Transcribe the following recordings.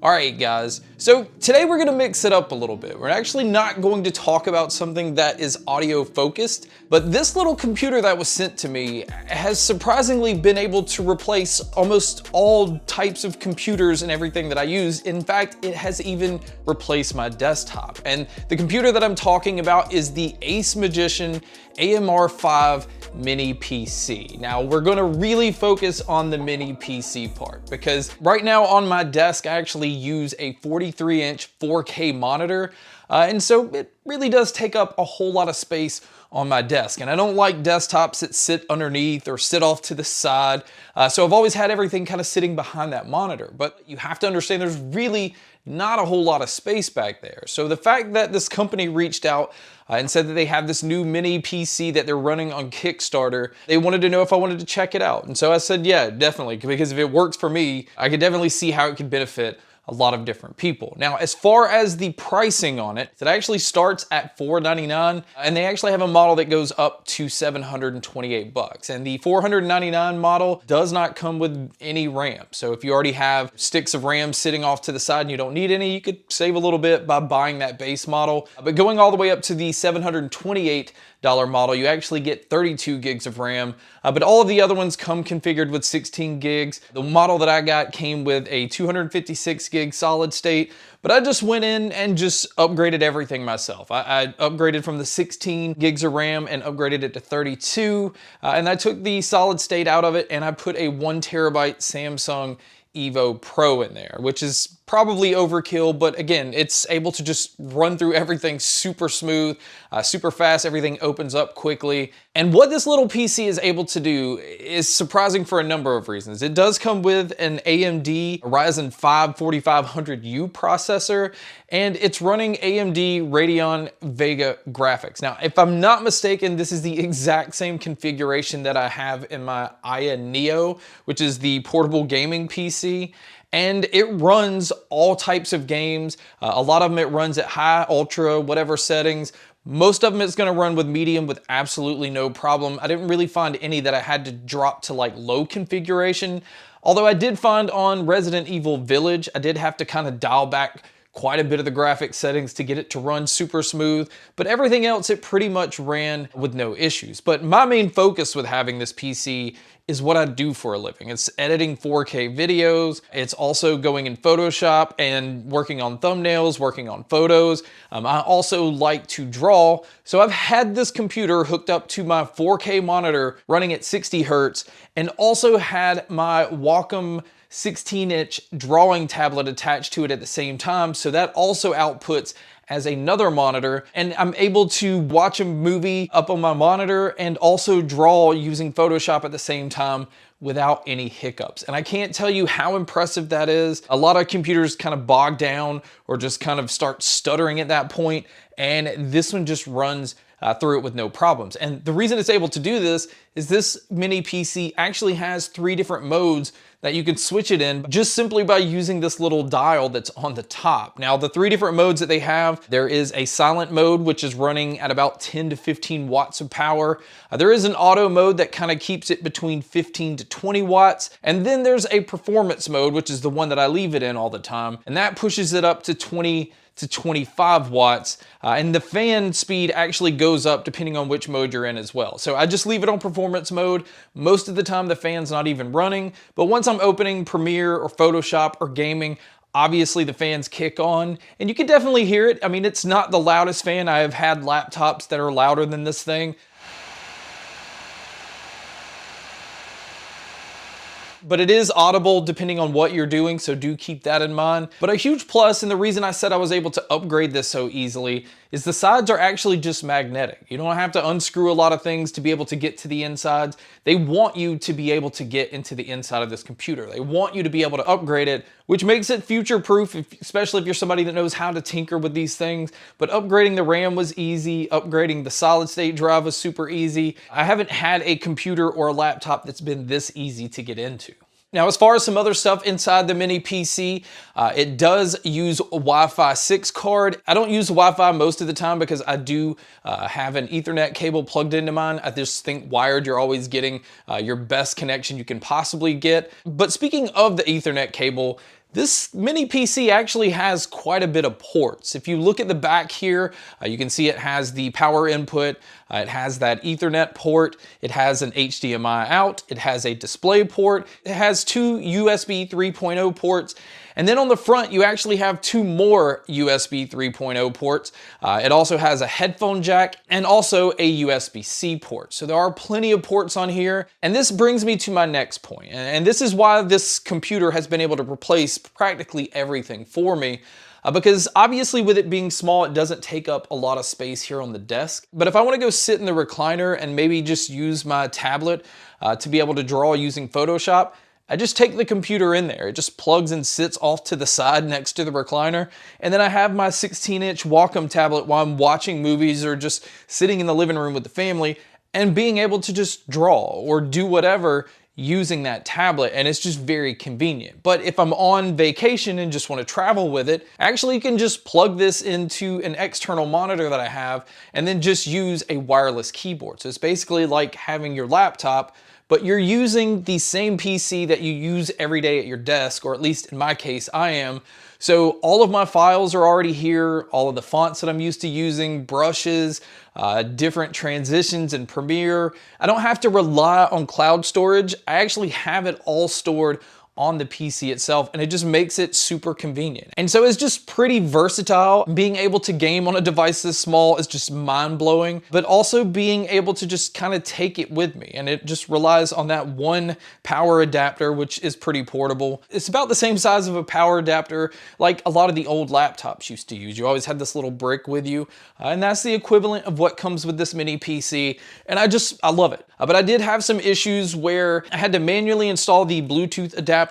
Alright guys, so today we're going to mix it up a little bit. We're actually not going to talk about something that is audio focused, but this little computer that was sent to me has surprisingly been able to replace almost all types of computers and everything that I use. In fact, it has even replaced my desktop. And the computer that I'm talking about is the Ace Magician AMR5 Mini PC. Now we're going to really focus on the Mini PC part because right now on my desk I actually use a 43-inch 4K monitor, and so it really does take up a whole lot of space on my desk. And I don't like desktops that sit underneath or sit off to the side, so I've always had everything kind of sitting behind that monitor. But you have to understand there's really not a whole lot of space back there. So the fact that this company reached out and said that they have this new mini PC that they're running on Kickstarter, they wanted to know if I wanted to check it out. And so I said, yeah, definitely, because if it works for me, I could definitely see how it could benefit a lot of different people. Now, as far as the pricing on it, it actually starts at $499, and they actually have a model that goes up to $728. And the $499 model does not come with any RAM. So if you already have sticks of RAM sitting off to the side and you don't need any, you could save a little bit by buying that base model. But going all the way up to the $728 model, you actually get 32 gigs of RAM, but all of the other ones come configured with 16 gigs. The model that I got came with a 256 gig solid state, but I just went in and just upgraded everything myself. I upgraded from the 16 gigs of RAM and upgraded it to 32, and I took the solid state out of it and I put a 1 terabyte Samsung Evo Pro in there, which is probably overkill, but again, it's able to just run through everything super smooth, super fast, everything opens up quickly. And what this little PC is able to do is surprising for a number of reasons. It does come with an AMD Ryzen 5 4500U processor, and it's running AMD Radeon Vega graphics. Now, if I'm not mistaken, this is the exact same configuration that I have in my Aya Neo, which is the portable gaming PC. And it runs all types of games. A lot of them it runs at high, ultra, whatever settings. Most of them it's gonna run with medium with absolutely no problem. I didn't really find any that I had to drop to like low configuration. Although I did find on Resident Evil Village, I did have to kind of dial back quite a bit of the graphic settings to get it to run super smooth, but everything else it pretty much ran with no issues. But my main focus with having this PC is what I do for a living. It's editing 4K videos. It's also going in Photoshop and working on thumbnails, working on photos. I also like to draw. So I've had this computer hooked up to my 4K monitor running at 60 Hertz and also had my Wacom 16-inch drawing tablet attached to it at the same time. So that also outputs as another monitor, and I'm able to watch a movie up on my monitor and also draw using Photoshop at the same time without any hiccups. And I can't tell you how impressive that is. A lot of computers kind of bog down or just kind of start stuttering at that point, and this one just runs through it with no problems. And the reason it's able to do this is this mini PC actually has 3 different modes that you can switch it in just simply by using this little dial that's on the top. Now, the 3 different modes that they have, there is a silent mode, which is running at about 10 to 15 watts of power. There is an auto mode that kind of keeps it between 15 to 20 watts. And then there's a performance mode, which is the one that I leave it in all the time. And that pushes it up to 20 to 25 watts, and the fan speed actually goes up depending on which mode you're in as well. So I just leave it on performance mode. Most of the time the fan's not even running, but once I'm opening Premiere or Photoshop or gaming, obviously the fans kick on, and you can definitely hear it. I mean, it's not the loudest fan. I have had laptops that are louder than this thing, but it is audible depending on what you're doing, so do keep that in mind. But a huge plus, and the reason I said I was able to upgrade this so easily, is the sides are actually just magnetic. You don't have to unscrew a lot of things to be able to get to the insides. They want you to be able to get into the inside of this computer. They want you to be able to upgrade it, which makes it future-proof, especially if you're somebody that knows how to tinker with these things. But upgrading the RAM was easy. Upgrading the solid-state drive was super easy. I haven't had a computer or a laptop that's been this easy to get into. Now, as far as some other stuff inside the mini PC, it does use a Wi-Fi 6 card. I don't use Wi-Fi most of the time because I do have an Ethernet cable plugged into mine. I just think wired, you're always getting your best connection you can possibly get. But speaking of the Ethernet cable, This mini PC actually has quite a bit of ports. If you look at the back here, you can see it has the power input, it has that Ethernet port, it has an HDMI out, it has a display port, it has two USB 3.0 ports, and then on the front you actually have two more USB 3.0 ports. It also has a headphone jack and also a USB-C port. So there are plenty of ports on here, and this brings me to my next point. And this is why this computer has been able to replace practically everything for me. Because obviously with it being small, it doesn't take up a lot of space here on the desk. But if I want to go sit in the recliner and maybe just use my tablet to be able to draw using Photoshop, I just take the computer in there. It just plugs and sits off to the side next to the recliner. And then I have my 16-inch Wacom tablet while I'm watching movies or just sitting in the living room with the family and being able to just draw or do whatever using that tablet, and it's just very convenient. But if I'm on vacation and just want to travel with it, actually you can just plug this into an external monitor that I have and then just use a wireless keyboard. So it's basically like having your laptop, but you're using the same PC that you use every day at your desk, or at least in my case, I am. So all of my files are already here, all of the fonts that I'm used to using, brushes, different transitions in Premiere. I don't have to rely on cloud storage. I actually have it all stored on the PC itself, and it just makes it super convenient. And so it's just pretty versatile. Being able to game on a device this small is just mind-blowing, but also being able to just kind of take it with me. And it just relies on that one power adapter, which is pretty portable. It's about the same size of a power adapter like a lot of the old laptops used to use. You always had this little brick with you, and that's the equivalent of what comes with this mini PC. And I love it. But I did have some issues where I had to manually install the Bluetooth adapter.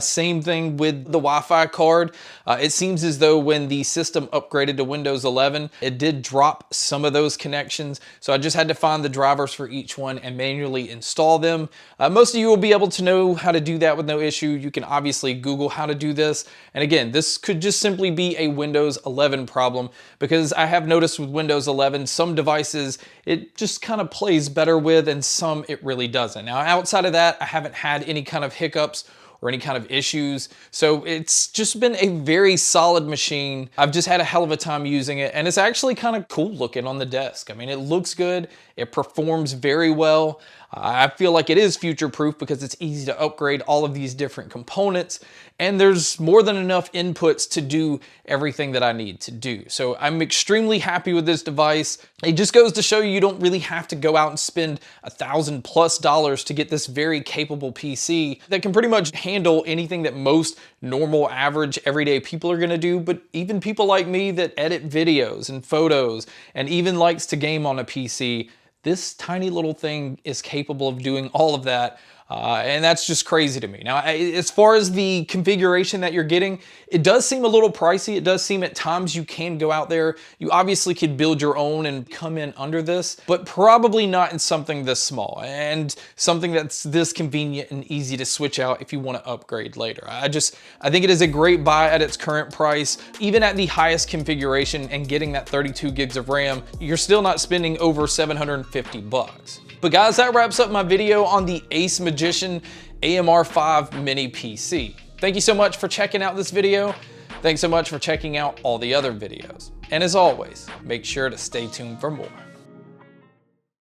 Same thing with the Wi-Fi card. It seems as though when the system upgraded to Windows 11, it did drop some of those connections. So I just had to find the drivers for each one and manually install them. Most of you will be able to know how to do that with no issue. You can obviously Google how to do this. And again, this could just simply be a Windows 11 problem, because I have noticed with Windows 11, some devices it just kind of plays better with, and some it really doesn't. Now, outside of that, I haven't had any kind of hiccups or any kind of issues. So it's just been a very solid machine. I've just had a hell of a time using it, and it's actually kind of cool looking on the desk. I mean, it looks good. It performs very well. I feel like it is future-proof because it's easy to upgrade all of these different components, and there's more than enough inputs to do everything that I need to do. So I'm extremely happy with this device. It just goes to show you don't really have to go out and spend $1,000+ to get this very capable PC that can pretty much handle anything that most normal, average, everyday people are gonna do, but even people like me that edit videos and photos and even likes to game on a PC, this tiny little thing is capable of doing all of that. And that's just crazy to me. Now, as far as the configuration that you're getting, it does seem a little pricey. It does seem at times you can go out there. You obviously could build your own and come in under this, but probably not in something this small and something that's this convenient and easy to switch out if you want to upgrade later. I think it is a great buy at its current price. Even at the highest configuration and getting that 32 gigs of RAM, you're still not spending over $750. But guys, that wraps up my video on the Ace Magician AMR5 Mini PC. Thank you so much for checking out this video. Thanks so much for checking out all the other videos. And as always, make sure to stay tuned for more.